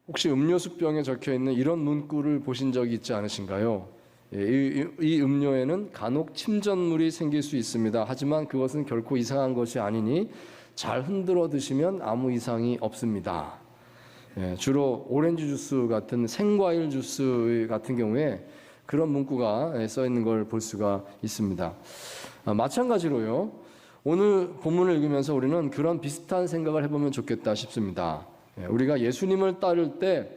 혹시 음료수병에 적혀있는 이런 문구를 보신 적이 있지 않으신가요? 이 음료에는 간혹 침전물이 생길 수 있습니다. 하지만 그것은 결코 이상한 것이 아니니 잘 흔들어 드시면 아무 이상이 없습니다. 주로 오렌지 주스 같은 생과일 주스 같은 경우에 그런 문구가 써 있는 걸 볼 수가 있습니다. 마찬가지로요, 오늘 본문을 읽으면서 우리는 그런 비슷한 생각을 해보면 좋겠다 싶습니다. 우리가 예수님을 따를 때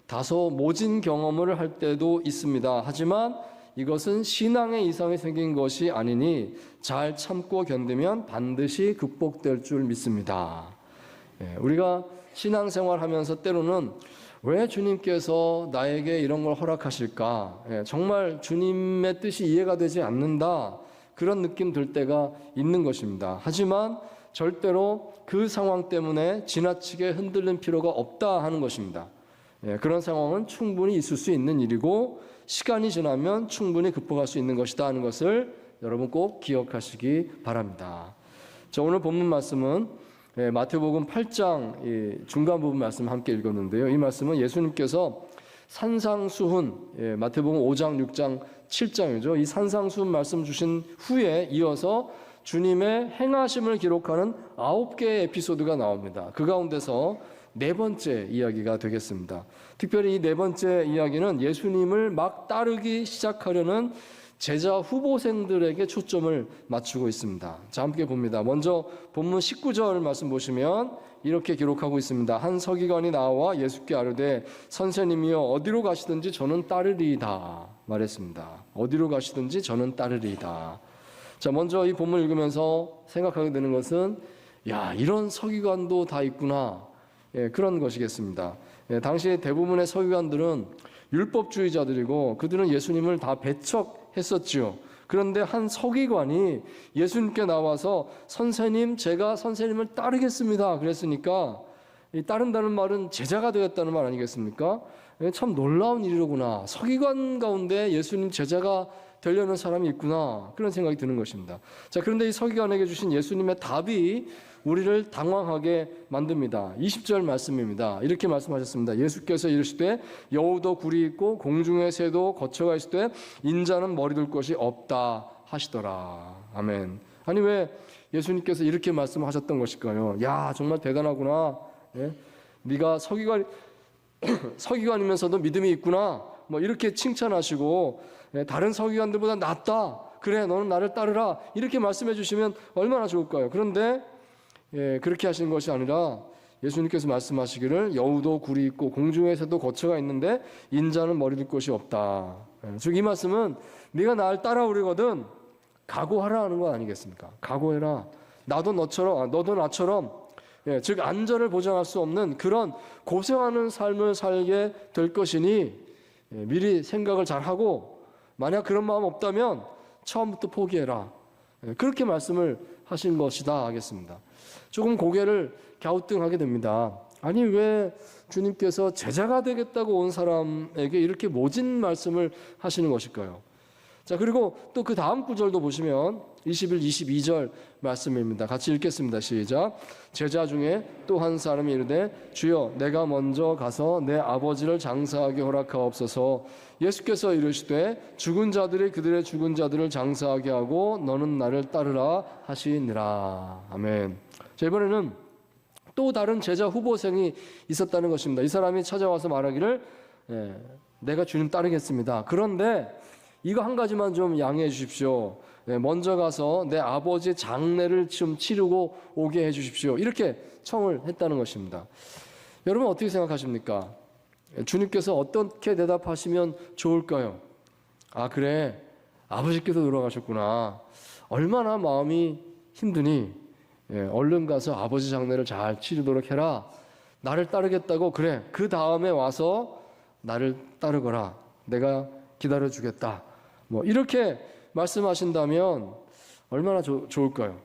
다소 모진 경험을 할 때도 있습니다. 하지만 이것은 신앙의 이상이 생긴 것이 아니니 잘 참고 견디면 반드시 극복될 줄 믿습니다. 우리가 신앙생활 하면서 때로는 왜 주님께서 나에게 이런 걸 허락하실까? 정말 주님의 뜻이 이해가 되지 않는다. 그런 느낌 들 때가 있는 것입니다. 하지만 절대로 그 상황 때문에 지나치게 흔들릴 필요가 없다 하는 것입니다. 그런 상황은 충분히 있을 수 있는 일이고 시간이 지나면 충분히 극복할 수 있는 것이다 하는 것을 여러분 꼭 기억하시기 바랍니다. 자, 오늘 본문 말씀은 마태복음 8장 중간 부분 말씀 함께 읽었는데요. 이 말씀은 예수님께서 산상수훈, 마태복음 5장, 6장, 7장이죠. 이 산상수훈 말씀 주신 후에 이어서 주님의 행하심을 기록하는 9개의 에피소드가 나옵니다. 그 가운데서 네 번째 이야기가 되겠습니다. 특별히 이 네 번째 이야기는 예수님을 막 따르기 시작하려는 제자 후보생들에게 초점을 맞추고 있습니다. 자, 함께 봅니다. 먼저 본문 19절 말씀 보시면 이렇게 기록하고 있습니다. 한 서기관이 나와 예수께 아뢰되 선생님이여 어디로 가시든지 저는 따르리이다 말했습니다. 어디로 가시든지 저는 따르리이다. 자, 먼저 이 본문 읽으면서 생각하게 되는 것은 이런 서기관도 다 있구나. 그런 것이겠습니다. 당시 대부분의 서기관들은 율법주의자들이고 그들은 예수님을 다 배척했었지요. 그런데 한 서기관이 예수님께 나와서 선생님, 제가 선생님을 따르겠습니다. 그랬으니까 이 따른다는 말은 제자가 되었다는 말 아니겠습니까? 참 놀라운 일이로구나. 서기관 가운데 예수님 제자가 되려는 사람이 있구나. 그런 생각이 드는 것입니다. 자, 그런데 이 서기관에게 주신 예수님의 답이 우리를 당황하게 만듭니다. 20절 말씀입니다. 이렇게 말씀하셨습니다. 예수께서 이르시되 여우도 굴이 있고 공중의 새도 거처가 있을 때 인자는 머리 둘 곳이 없다 하시더라. 아멘. 아니 왜 예수님께서 이렇게 말씀하셨던 것일까요? 야, 정말 대단하구나. 네가 서기관이면서도 믿음이 있구나. 뭐 이렇게 칭찬하시고 다른 서기관들보다 낫다. 그래, 너는 나를 따르라. 이렇게 말씀해 주시면 얼마나 좋을까요? 그런데 그렇게 하시는 것이 아니라 예수님께서 말씀하시기를 여우도 굴이 있고 공중에서도 거처가 있는데 인자는 머리 둘 곳이 없다. 즉 이 말씀은 네가 나를 따라오려거든 각오하라 하는 거 아니겠습니까? 각오해라. 너도 나처럼 즉 안전을 보장할 수 없는 그런 고생하는 삶을 살게 될 것이니 미리 생각을 잘하고 만약 그런 마음 없다면 처음부터 포기해라. 그렇게 말씀을 하신 것이다 하겠습니다. 조금 고개를 갸우뚱하게 됩니다. 아니 왜 주님께서 제자가 되겠다고 온 사람에게 이렇게 모진 말씀을 하시는 것일까요? 자, 그리고 또 그 다음 구절도 보시면 21, 22절 말씀입니다. 같이 읽겠습니다. 시작. 제자 중에 또 한 사람이 이르되 주여 내가 먼저 가서 내 아버지를 장사하게 허락하옵소서. 예수께서 이르시되 죽은 자들이 그들의 죽은 자들을 장사하게 하고 너는 나를 따르라 하시니라. 아멘. 자, 이번에는 또 다른 제자 후보생이 있었다는 것입니다. 이 사람이 찾아와서 말하기를 내가 주님 따르겠습니다. 그런데 이거 한 가지만 좀 양해해 주십시오. 먼저 가서 내 아버지 장례를 좀 치르고 오게 해 주십시오. 이렇게 청을 했다는 것입니다. 여러분 어떻게 생각하십니까? 주님께서 어떻게 대답하시면 좋을까요? 아, 그래. 아버지께서 돌아가셨구나. 얼마나 마음이 힘드니? 얼른 가서 아버지 장례를 잘 치르도록 해라. 나를 따르겠다고 그래. 그 다음에 와서 나를 따르거라. 내가 기다려주겠다. 뭐 이렇게 말씀하신다면 얼마나 좋을까요?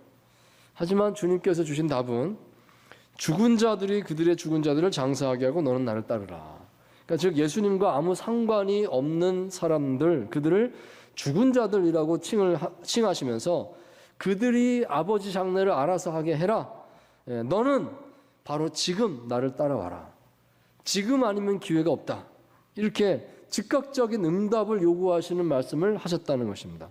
하지만 주님께서 주신 답은 죽은 자들이 그들의 죽은 자들을 장사하게 하고 너는 나를 따르라. 그러니까 즉 예수님과 아무 상관이 없는 사람들, 그들을 죽은 자들이라고 칭하시면서 그들이 아버지 장례를 알아서 하게 해라. 너는 바로 지금 나를 따라와라. 지금 아니면 기회가 없다. 이렇게 즉각적인 응답을 요구하시는 말씀을 하셨다는 것입니다.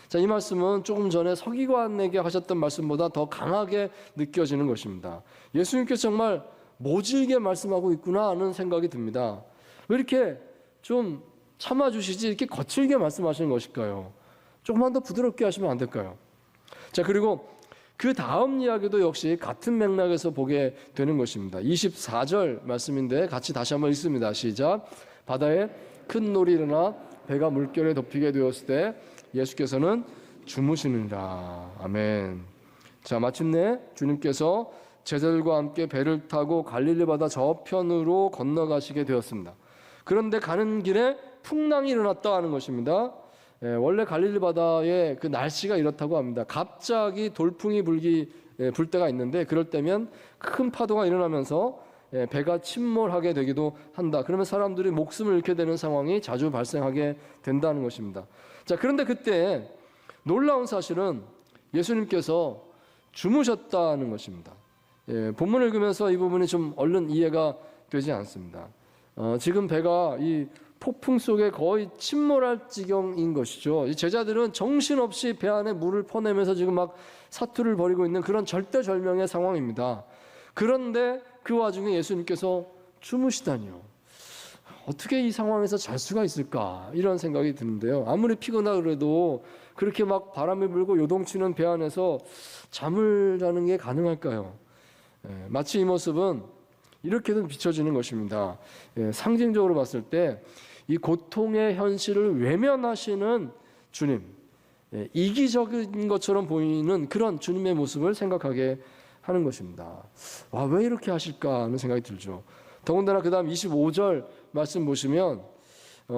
자, 이 말씀은 조금 전에 서기관에게 하셨던 말씀보다 더 강하게 느껴지는 것입니다. 예수님께서 정말 모질게 말씀하고 있구나 하는 생각이 듭니다. 왜 이렇게 좀 참아주시지 이렇게 거칠게 말씀하시는 것일까요? 조금만 더 부드럽게 하시면 안 될까요? 자, 그리고 그 다음 이야기도 역시 같은 맥락에서 보게 되는 것입니다. 24절 말씀인데 같이 다시 한번 읽습니다. 시작. 바다에 큰 놀이 일어나 배가 물결에 덮이게 되었을 때 예수께서는 주무시느니라. 아멘. 자, 마침내 주님께서 제자들과 함께 배를 타고 갈릴리 바다 저편으로 건너가시게 되었습니다. 그런데 가는 길에 풍랑이 일어났다 하는 것입니다. 원래 갈릴리 바다의 그 날씨가 이렇다고 합니다. 갑자기 돌풍이 불 때가 있는데 그럴 때면 큰 파도가 일어나면서 배가 침몰하게 되기도 한다. 그러면 사람들이 목숨을 잃게 되는 상황이 자주 발생하게 된다는 것입니다. 자, 그런데 그때 놀라운 사실은 예수님께서 주무셨다는 것입니다. 본문을 읽으면서 이 부분이 좀 얼른 이해가 되지 않습니다. 지금 배가 이 폭풍 속에 거의 침몰할 지경인 것이죠. 이 제자들은 정신없이 배 안에 물을 퍼내면서 지금 막 사투를 벌이고 있는 그런 절대절명의 상황입니다. 그런데 그 와중에 예수님께서 주무시다니요. 어떻게 이 상황에서 잘 수가 있을까? 이런 생각이 드는데요. 아무리 피곤하고 그래도 그렇게 막 바람이 불고 요동치는 배 안에서 잠을 자는 게 가능할까요? 마치 이 모습은 이렇게도 비춰지는 것입니다. 상징적으로 봤을 때 이 고통의 현실을 외면하시는 주님, 이기적인 것처럼 보이는 그런 주님의 모습을 생각하게 하는 것입니다. 와, 왜 이렇게 하실까 하는 생각이 들죠. 더군다나 그 다음 25절 말씀 보시면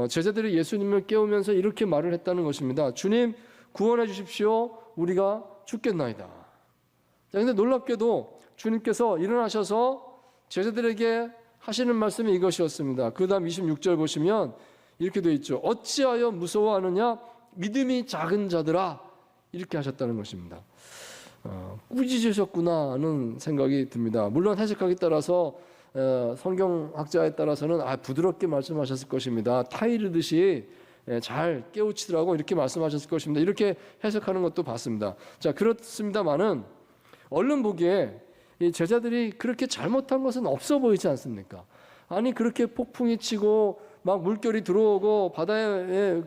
제자들이 예수님을 깨우면서 이렇게 말을 했다는 것입니다. 주님, 구원해 주십시오. 우리가 죽겠나이다. 자, 근데 놀랍게도 주님께서 일어나셔서 제자들에게 하시는 말씀이 이것이었습니다. 그 다음 26절 보시면 이렇게 되어 있죠. 어찌하여 무서워하느냐? 믿음이 작은 자들아. 이렇게 하셨다는 것입니다. 꾸짖으셨구나 하는 생각이 듭니다. 물론 해석하기에 따라서 성경학자에 따라서는 부드럽게 말씀하셨을 것입니다. 타이르듯이 잘 깨우치더라고 이렇게 말씀하셨을 것입니다. 이렇게 해석하는 것도 봤습니다. 자, 그렇습니다만은 얼른 보기에 이 제자들이 그렇게 잘못한 것은 없어 보이지 않습니까? 아니, 그렇게 폭풍이 치고 막 물결이 들어오고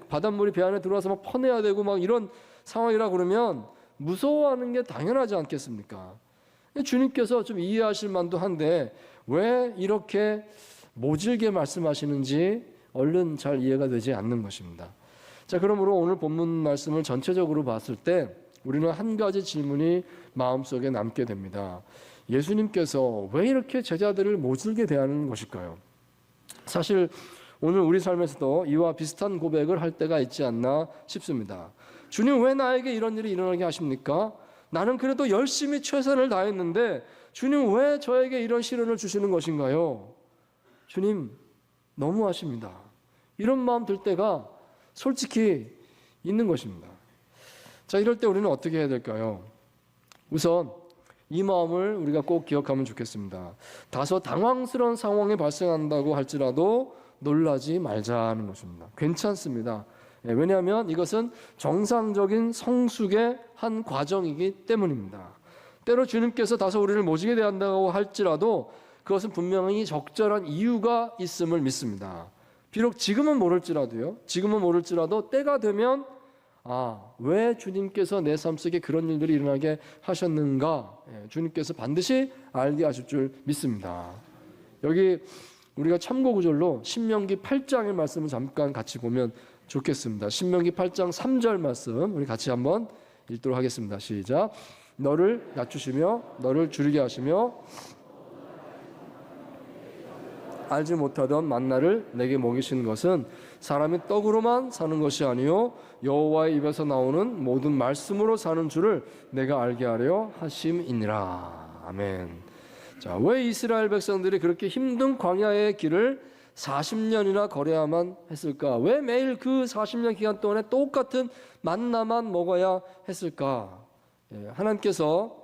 바닷물이 배 안에 들어와서 막 퍼내야 되고 막 이런 상황이라 그러면 무서워하는 게 당연하지 않겠습니까? 주님께서 좀 이해하실 만도 한데 왜 이렇게 모질게 말씀하시는지 얼른 잘 이해가 되지 않는 것입니다. 자, 그러므로 오늘 본문 말씀을 전체적으로 봤을 때 우리는 한 가지 질문이 마음속에 남게 됩니다. 예수님께서 왜 이렇게 제자들을 모질게 대하는 것일까요? 사실 오늘 우리 삶에서도 이와 비슷한 고백을 할 때가 있지 않나 싶습니다. 주님, 왜 나에게 이런 일이 일어나게 하십니까? 나는 그래도 열심히 최선을 다했는데 주님, 왜 저에게 이런 시련을 주시는 것인가요? 주님, 너무하십니다. 이런 마음 들 때가 솔직히 있는 것입니다. 자, 이럴 때 우리는 어떻게 해야 될까요? 우선 이 마음을 우리가 꼭 기억하면 좋겠습니다. 다소 당황스러운 상황이 발생한다고 할지라도 놀라지 말자는 것입니다. 괜찮습니다. 왜냐하면 이것은 정상적인 성숙의 한 과정이기 때문입니다. 때로 주님께서 다소 우리를 모지게 대한다고 할지라도 그것은 분명히 적절한 이유가 있음을 믿습니다. 비록 지금은 모를지라도 때가 되면 왜 주님께서 내 삶 속에 그런 일들이 일어나게 하셨는가? 주님께서 반드시 알게 하실 줄 믿습니다. 여기 우리가 참고 구절로 신명기 8장의 말씀을 잠깐 같이 보면 좋겠습니다. 신명기 8장 3절 말씀 우리 같이 한번 읽도록 하겠습니다. 시작. 너를 낮추시며 너를 줄이게 하시며 알지 못하던 만나를 내게 먹이신 것은 사람이 떡으로만 사는 것이 아니요 여호와의 입에서 나오는 모든 말씀으로 사는 줄을 내가 알게 하려 하심이니라. 아멘. 자, 왜 이스라엘 백성들이 그렇게 힘든 광야의 길을 40년이나 걸어야만 했을까? 왜 매일 그 40년 기간 동안에 똑같은 만나만 먹어야 했을까? 하나님께서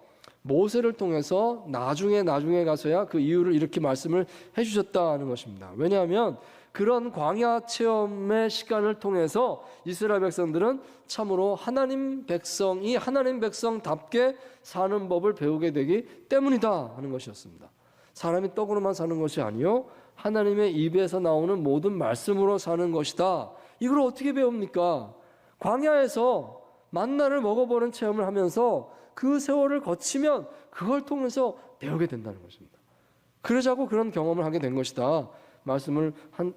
모세를 통해서 나중에 가서야 그 이유를 이렇게 말씀을 해주셨다는 것입니다. 왜냐하면 그런 광야 체험의 시간을 통해서 이스라엘 백성들은 참으로 하나님 백성이 하나님 백성답게 사는 법을 배우게 되기 때문이다 하는 것이었습니다. 사람이 떡으로만 사는 것이 아니요 하나님의 입에서 나오는 모든 말씀으로 사는 것이다. 이걸 어떻게 배웁니까? 광야에서 만나를 먹어보는 체험을 하면서 그 세월을 거치면 그걸 통해서 배우게 된다는 것입니다. 그러자고 그런 경험을 하게 된 것이다 말씀을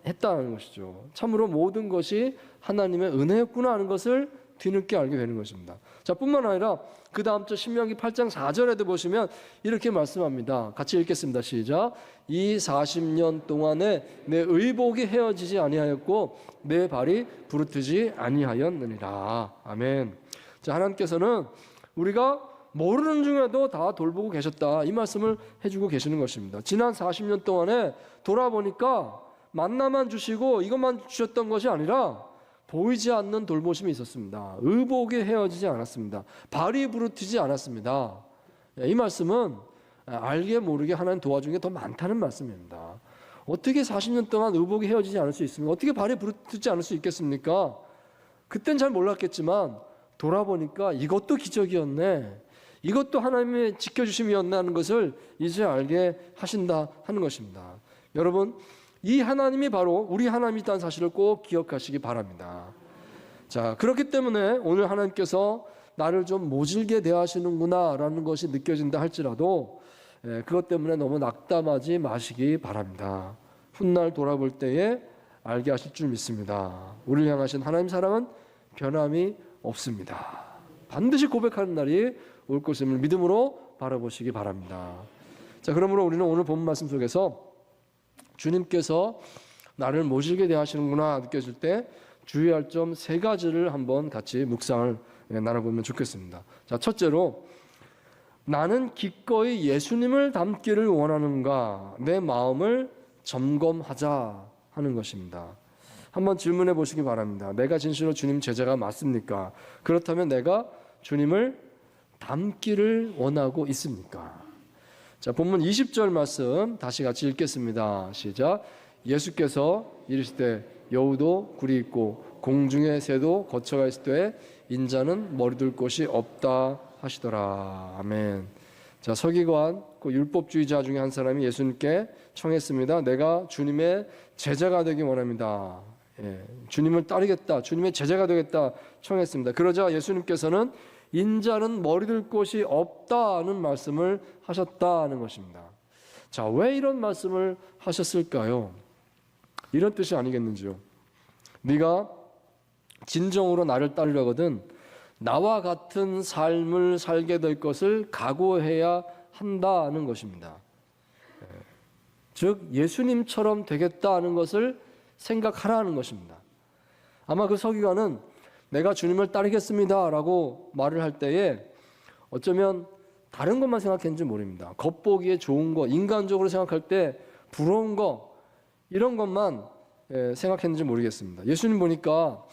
했다는 것이죠. 참으로 모든 것이 하나님의 은혜였구나 하는 것을 뒤늦게 알게 되는 것입니다. 자, 뿐만 아니라 그 다음 주 신명기 8장 4절에도 보시면 이렇게 말씀합니다. 같이 읽겠습니다. 시작. 이 40년 동안에 내 의복이 헤어지지 아니하였고 내 발이 부르트지 아니하였느니라. 아멘. 자, 하나님께서는 우리가 모르는 중에도 다 돌보고 계셨다 이 말씀을 해주고 계시는 것입니다. 지난 40년 동안에 돌아보니까 만나만 주시고 이것만 주셨던 것이 아니라 보이지 않는 돌보심이 있었습니다. 의복이 헤어지지 않았습니다. 발이 부르트지 않았습니다. 이 말씀은 알게 모르게 하나님 도와준 게 더 많다는 말씀입니다. 어떻게 40년 동안 의복이 헤어지지 않을 수 있습니까? 어떻게 발이 부르트지 않을 수 있겠습니까? 그땐 잘 몰랐겠지만 돌아보니까 이것도 기적이었네, 이것도 하나님의 지켜주심이었나 하는 것을 이제 알게 하신다 하는 것입니다. 여러분, 이 하나님이 바로 우리 하나님이라는 사실을 꼭 기억하시기 바랍니다. 자, 그렇기 때문에 오늘 하나님께서 나를 좀 모질게 대하시는구나 라는 것이 느껴진다 할지라도 그것 때문에 너무 낙담하지 마시기 바랍니다. 훗날 돌아볼 때에 알게 하실 줄 믿습니다. 우리를 향하신 하나님 사랑은 변함이 없습니다. 반드시 고백하는 날이 올 것임을 믿음으로 바라보시기 바랍니다. 자, 그러므로 우리는 오늘 본 말씀 속에서 주님께서 나를 모질게 대하시는구나 느껴질 때 주의할 점 3가지를 한번 같이 묵상을 나눠보면 좋겠습니다. 자, 첫째로 나는 기꺼이 예수님을 닮기를 원하는가 내 마음을 점검하자 하는 것입니다. 한번 질문해 보시기 바랍니다. 내가 진실로 주님 제자가 맞습니까? 그렇다면 내가 주님을 닮기를 원하고 있습니까? 자, 본문 20절 말씀 다시 같이 읽겠습니다. 시작. 예수께서 이르시되 여우도 굴이 있고 공중의 새도 거처가 있을 때 인자는 머리둘 곳이 없다 하시더라. 아멘. 자, 서기관 그 율법주의자 중에 한 사람이 예수님께 청했습니다. 내가 주님의 제자가 되기 원합니다. 주님을 따르겠다, 주님의 제자가 되겠다 청했습니다. 그러자 예수님께서는 인자는 머리둘 곳이 없다는 말씀을 하셨다는 것입니다. 자, 왜 이런 말씀을 하셨을까요? 이런 뜻이 아니겠는지요? 네가 진정으로 나를 따르려거든 나와 같은 삶을 살게 될 것을 각오해야 한다는 것입니다. 즉 예수님처럼 되겠다는 것을 생각하라는 것입니다. 아마 그 서기관은 내가 주님을 따르겠습니다 라고 말을 할 때에 어쩌면 다른 것만 생각했는지 모릅니다. 겉보기에 좋은 것, 인간적으로 생각할 때 부러운 것, 이런 것만 생각했는지 모르겠습니다. 예수님 보니까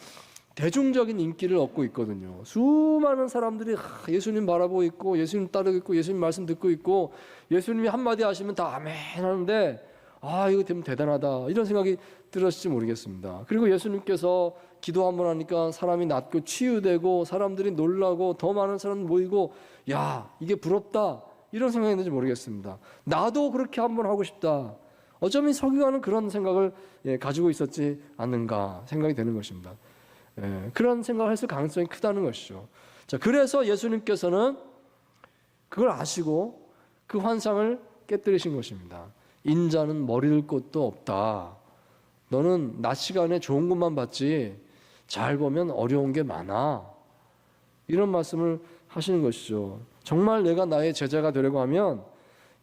대중적인 인기를 얻고 있거든요. 수많은 사람들이 예수님 바라보고 있고 예수님 따르고 있고 예수님 말씀 듣고 있고 예수님이 한마디 하시면 다 아멘 하는데 이거 되면 대단하다 이런 생각이 들었을지 모르겠습니다. 그리고 예수님께서 기도 한번 하니까 사람이 낫고 치유되고 사람들이 놀라고 더 많은 사람 모이고 야 이게 부럽다 이런 생각이 있는지 모르겠습니다. 나도 그렇게 한번 하고 싶다. 어쩌면 서기관은 그런 생각을 가지고 있었지 않는가 생각이 되는 것입니다. 그런 생각을 했을 가능성이 크다는 것이죠. 자, 그래서 예수님께서는 그걸 아시고 그 환상을 깨뜨리신 것입니다. 인자는 머리둘 곳도 없다. 너는 낮 시간에 좋은 것만 봤지 잘 보면 어려운 게 많아. 이런 말씀을 하시는 것이죠. 정말 내가 나의 제자가 되려고 하면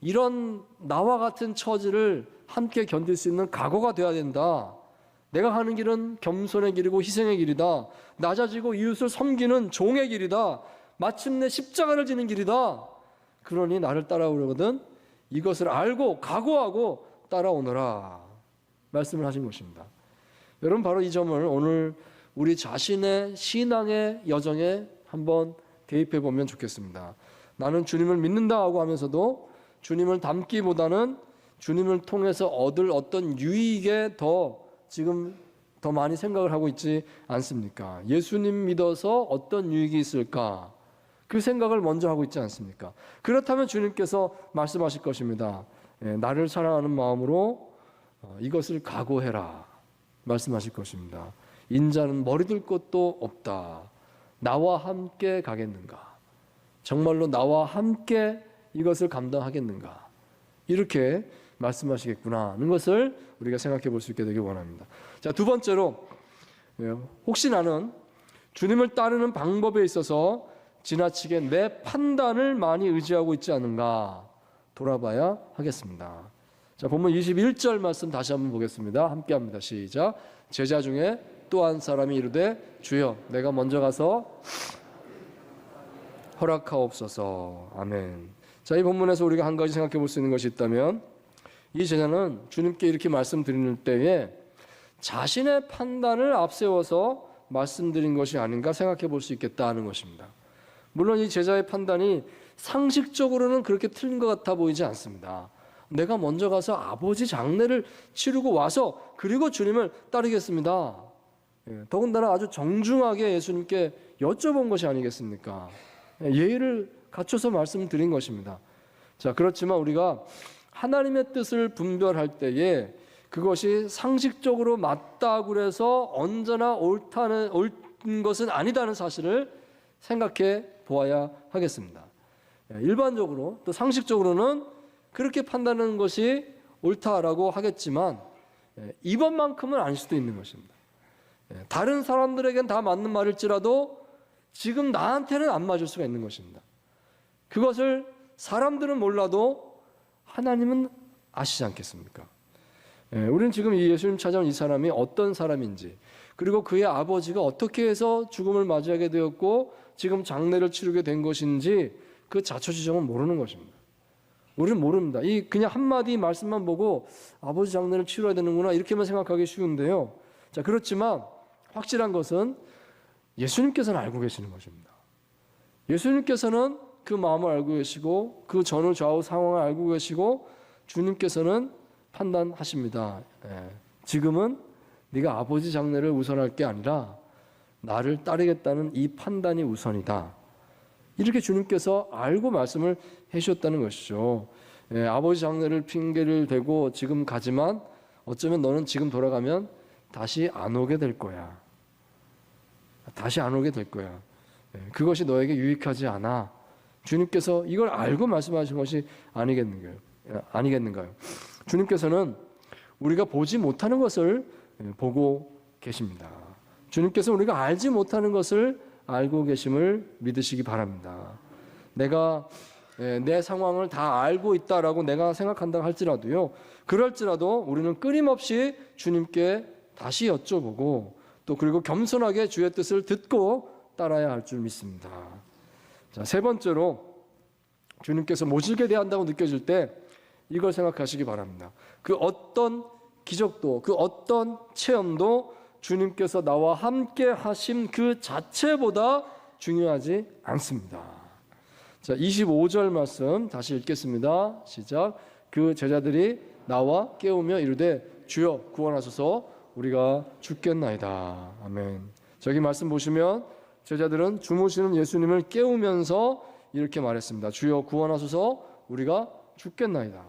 이런 나와 같은 처지를 함께 견딜 수 있는 각오가 돼야 된다. 내가 가는 길은 겸손의 길이고 희생의 길이다. 낮아지고 이웃을 섬기는 종의 길이다. 마침내 십자가를 지는 길이다. 그러니 나를 따라오려거든 이것을 알고 각오하고 따라오너라 말씀을 하신 것입니다. 여러분 바로 이 점을 오늘 우리 자신의 신앙의 여정에 한번 대입해 보면 좋겠습니다. 나는 주님을 믿는다 하고 하면서도 주님을 닮기보다는 주님을 통해서 얻을 어떤 유익에 지금 더 많이 생각을 하고 있지 않습니까? 예수님 믿어서 어떤 유익이 있을까? 그 생각을 먼저 하고 있지 않습니까? 그렇다면 주님께서 말씀하실 것입니다. 나를 사랑하는 마음으로 이것을 각오해라 말씀하실 것입니다. 인자는 머리 들 곳도 없다. 나와 함께 가겠는가? 정말로 나와 함께 이것을 감당하겠는가? 이렇게 말씀하시겠구나 하는 것을 우리가 생각해 볼 수 있게 되길 원합니다. 자, 두 번째로 혹시 나는 주님을 따르는 방법에 있어서 지나치게 내 판단을 많이 의지하고 있지 않은가 돌아봐야 하겠습니다. 자, 본문 21절 말씀 다시 한번 보겠습니다. 함께 합니다. 시작. 제자 중에 또 한 사람이 이르되 주여 내가 먼저 가서 허락하옵소서. 아멘. 자, 이 본문에서 우리가 한 가지 생각해 볼 수 있는 것이 있다면 이 제자는 주님께 이렇게 말씀드리는 때에 자신의 판단을 앞세워서 말씀드린 것이 아닌가 생각해 볼 수 있겠다는 것입니다. 물론 이 제자의 판단이 상식적으로는 그렇게 틀린 것 같아 보이지 않습니다. 내가 먼저 가서 아버지 장례를 치르고 와서 그리고 주님을 따르겠습니다. 더군다나 아주 정중하게 예수님께 여쭤본 것이 아니겠습니까? 예의를 갖춰서 말씀드린 것입니다. 자, 그렇지만 우리가 하나님의 뜻을 분별할 때에 그것이 상식적으로 맞다고 해서 언제나 옳은 것은 아니다는 사실을 생각해 보아야 하겠습니다. 일반적으로 또 상식적으로는 그렇게 판단하는 것이 옳다라고 하겠지만 이번만큼은 아닐 수도 있는 것입니다. 다른 사람들에겐 다 맞는 말일지라도 지금 나한테는 안 맞을 수가 있는 것입니다. 그것을 사람들은 몰라도 하나님은 아시지 않겠습니까? 우리는 지금 이 예수님 찾아온 이 사람이 어떤 사람인지, 그리고 그의 아버지가 어떻게 해서 죽음을 맞이하게 되었고 지금 장례를 치르게 된 것인지 그 자초지종은 모르는 것입니다. 우리는 모릅니다. 이 그냥 한마디 말씀만 보고 아버지 장례를 치러야 되는구나 이렇게만 생각하기 쉬운데요. 자, 그렇지만 확실한 것은 예수님께서는 알고 계시는 것입니다. 예수님께서는 그 마음을 알고 계시고 그 전후 좌우 상황을 알고 계시고 주님께서는 판단하십니다. 지금은 네가 아버지 장례를 우선할 게 아니라 나를 따르겠다는 이 판단이 우선이다. 이렇게 주님께서 알고 말씀을 해주셨다는 것이죠. 아버지 장례를 핑계를 대고 지금 가지만 어쩌면 너는 지금 돌아가면 다시 안 오게 될 거야. 다시 안 오게 될 거야. 그것이 너에게 유익하지 않아. 주님께서 이걸 알고 말씀하신 것이 아니겠는가요? 주님께서는 우리가 보지 못하는 것을 보고 계십니다. 주님께서 우리가 알지 못하는 것을 알고 계심을 믿으시기 바랍니다. 내가 내 상황을 다 알고 있다라고 내가 생각한다 할지라도요, 그럴지라도 우리는 끊임없이 주님께 다시 여쭤보고 또 그리고 겸손하게 주의 뜻을 듣고 따라야 할 줄 믿습니다. 자, 세 번째로 주님께서 모질게 대한다고 느껴질 때 이걸 생각하시기 바랍니다. 그 어떤 기적도 그 어떤 체험도 주님께서 나와 함께 하심 그 자체보다 중요하지 않습니다. 자, 25절 말씀 다시 읽겠습니다. 시작. 그 제자들이 나와 깨우며 이르되 주여 구원하소서 우리가 죽겠나이다. 아멘. 저기 말씀 보시면 제자들은 주무시는 예수님을 깨우면서 이렇게 말했습니다. 주여 구원하소서 우리가 죽겠나이다.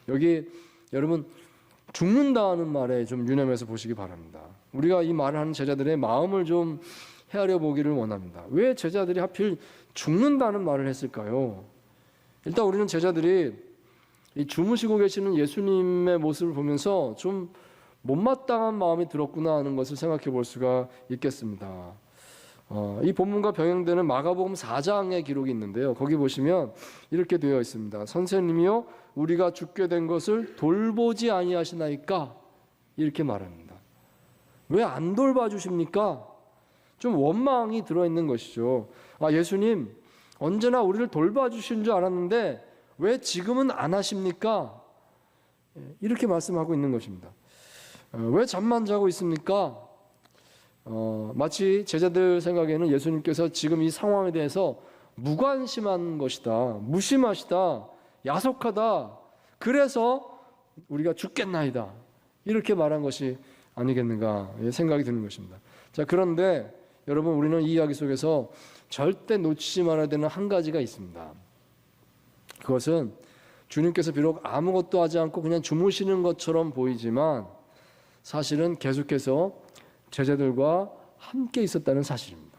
여기 여러분 죽는다는 말에 좀 유념해서 보시기 바랍니다. 우리가 이 말을 하는 제자들의 마음을 좀 헤아려 보기를 원합니다. 왜 제자들이 하필 죽는다는 말을 했을까요? 일단 우리는 제자들이 이 주무시고 계시는 예수님의 모습을 보면서 좀 못마땅한 마음이 들었구나 하는 것을 생각해 볼 수가 있겠습니다. 이 본문과 병행되는 마가복음 4장의 기록이 있는데요. 거기 보시면 이렇게 되어 있습니다. 선생님이요 우리가 죽게 된 것을 돌보지 아니하시나이까 이렇게 말합니다. 왜 안 돌봐주십니까? 좀 원망이 들어있는 것이죠. 예수님 언제나 우리를 돌봐주신 줄 알았는데 왜 지금은 안 하십니까? 이렇게 말씀하고 있는 것입니다. 왜 잠만 자고 있습니까? 마치 제자들 생각에는 예수님께서 지금 이 상황에 대해서 무관심한 것이다, 무심하시다, 야속하다, 그래서 우리가 죽겠나이다, 이렇게 말한 것이 아니겠는가 생각이 드는 것입니다. 자, 그런데 여러분, 우리는 이 이야기 속에서 절대 놓치지 말아야 되는 한 가지가 있습니다. 그것은 주님께서 비록 아무것도 하지 않고 그냥 주무시는 것처럼 보이지만 사실은 계속해서 제자들과 함께 있었다는 사실입니다.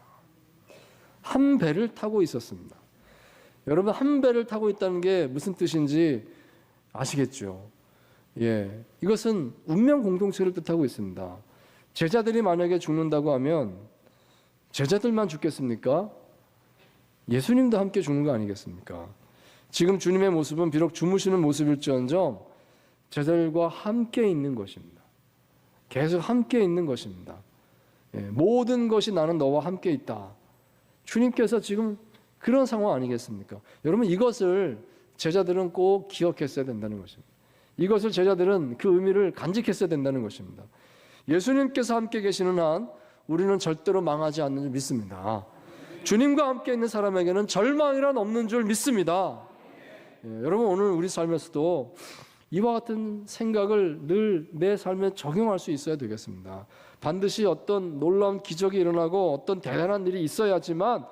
한 배를 타고 있었습니다. 여러분, 한 배를 타고 있다는 게 무슨 뜻인지 아시겠죠? 예, 이것은 운명 공동체를 뜻하고 있습니다. 제자들이 만약에 죽는다고 하면 제자들만 죽겠습니까? 예수님도 함께 죽는 거 아니겠습니까? 지금 주님의 모습은 비록 주무시는 모습일지언정 제자들과 함께 있는 것입니다. 계속 함께 있는 것입니다. 예, 모든 것이 나는 너와 함께 있다. 주님께서 지금 그런 상황 아니겠습니까? 여러분, 이것을 제자들은 꼭 기억했어야 된다는 것입니다. 이것을 제자들은 그 의미를 간직했어야 된다는 것입니다. 예수님께서 함께 계시는 한 우리는 절대로 망하지 않는 줄 믿습니다. 주님과 함께 있는 사람에게는 절망이란 없는 줄 믿습니다. 예, 여러분, 오늘 우리 삶에서도 이와 같은 생각을 늘 내 삶에 적용할 수 있어야 되겠습니다. 반드시 어떤 놀라운 기적이 일어나고 어떤 대단한 일이 있어야지만,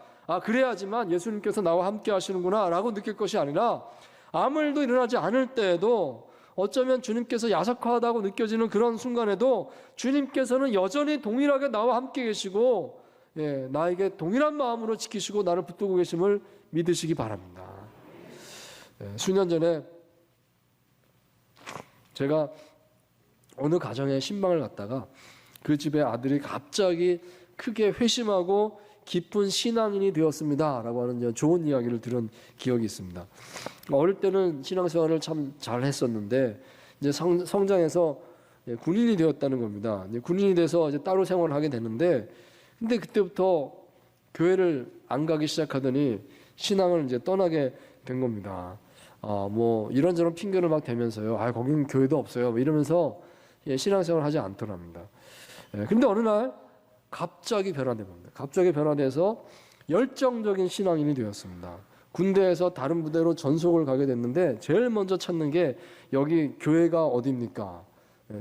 그래야지만 예수님께서 나와 함께 하시는구나 라고 느낄 것이 아니라, 아무 일도 일어나지 않을 때에도 어쩌면 주님께서 야속하다고 느껴지는 그런 순간에도 주님께서는 여전히 동일하게 나와 함께 계시고, 예, 나에게 동일한 마음으로 지키시고 나를 붙들고 계심을 믿으시기 바랍니다. 예, 수년 전에 제가 어느 가정에 신방을 갔다가 그 집의 아들이 갑자기 크게 회심하고 깊은 신앙인이 되었습니다 라고 하는 좋은 이야기를 들은 기억이 있습니다. 어릴 때는 신앙생활을 참 잘했었는데 이제 성장해서 군인이 되었다는 겁니다. 이제 군인이 돼서 이제 따로 생활을 하게 되는데, 근데 그때부터 교회를 안 가기 시작하더니 신앙을 이제 떠나게 된 겁니다. 뭐 이런저런 핑계를 막 대면서요. 거긴 교회도 없어요, 뭐 이러면서 신앙생활을 하지 않더랍니다. 근데 어느 날 갑자기 변화된 겁니다. 갑자기 변화돼서 열정적인 신앙인이 되었습니다. 군대에서 다른 부대로 전속을 가게 됐는데 제일 먼저 찾는 게 여기 교회가 어디입니까?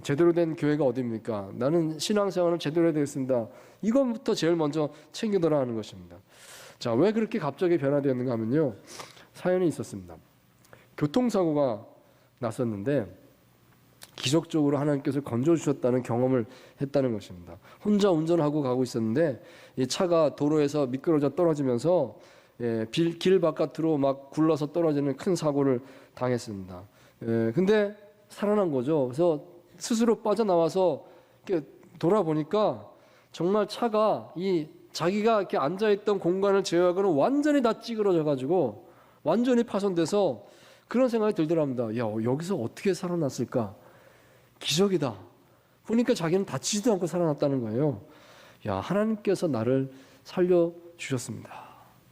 제대로 된 교회가 어디입니까? 나는 신앙생활을 제대로 해야 되겠습니다. 이것부터 제일 먼저 챙기더라 하는 것입니다. 자, 왜 그렇게 갑자기 변화되었는가 하면요, 사연이 있었습니다. 교통사고가 났었는데 기적적으로 하나님께서 건져주셨다는 경험을 했다는 것입니다. 혼자 운전하고 가고 있었는데 이 차가 도로에서 미끄러져 떨어지면서 길 바깥으로 막 굴러서 떨어지는 큰 사고를 당했습니다. 근데 살아난 거죠. 그래서 스스로 빠져나와서 이렇게 돌아보니까 정말 차가 자기가 이렇게 앉아있던 공간을 제외하고는 완전히 다 찌그러져 가지고 완전히 파손돼서 그런 생각이 들더랍니다. 야, 여기서 어떻게 살아났을까? 기적이다. 보니까 자기는 다치지도 않고 살아났다는 거예요. 야, 하나님께서 나를 살려주셨습니다.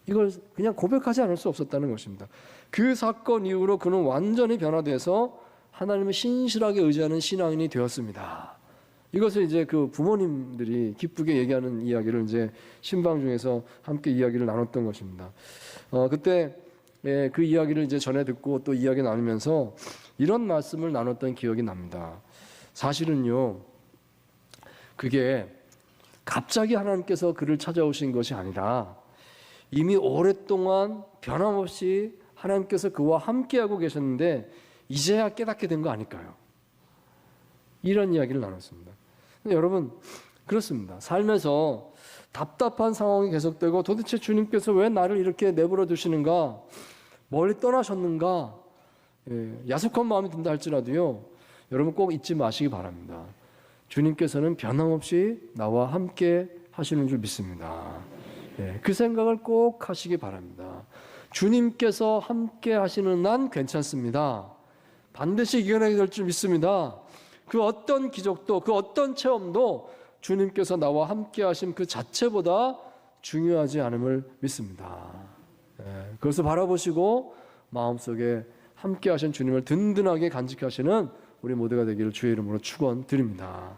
이걸 그냥 고백하지 않을 수 없었다는 것입니다. 그 사건 이후로 그는 완전히 변화돼서 하나님을 신실하게 의지하는 신앙인이 되었습니다. 이것을 이제 그 부모님들이 기쁘게 얘기하는 이야기를 이제 신방 중에서 함께 이야기를 나눴던 것입니다. 그때 그 이야기를 이제 전해 듣고 또 이야기 나누면서 이런 말씀을 나눴던 기억이 납니다. 사실은요, 그게 갑자기 하나님께서 그를 찾아오신 것이 아니라 이미 오랫동안 변함없이 하나님께서 그와 함께하고 계셨는데 이제야 깨닫게 된 거 아닐까요? 이런 이야기를 나눴습니다. 여러분, 그렇습니다. 삶에서 답답한 상황이 계속되고 도대체 주님께서 왜 나를 이렇게 내버려 두시는가, 멀리 떠나셨는가, 야속한 마음이 든다 할지라도요, 여러분 꼭 잊지 마시기 바랍니다. 주님께서는 변함없이 나와 함께 하시는 줄 믿습니다. 그 생각을 꼭 하시기 바랍니다. 주님께서 함께 하시는 난 괜찮습니다. 반드시 이겨내게 될 줄 믿습니다. 그 어떤 기적도, 그 어떤 체험도 주님께서 나와 함께 하심 그 자체보다 중요하지 않음을 믿습니다. 그것을 바라보시고 마음속에 함께 하신 주님을 든든하게 간직하시는 우리 모두가 되기를 주의 이름으로 축원드립니다.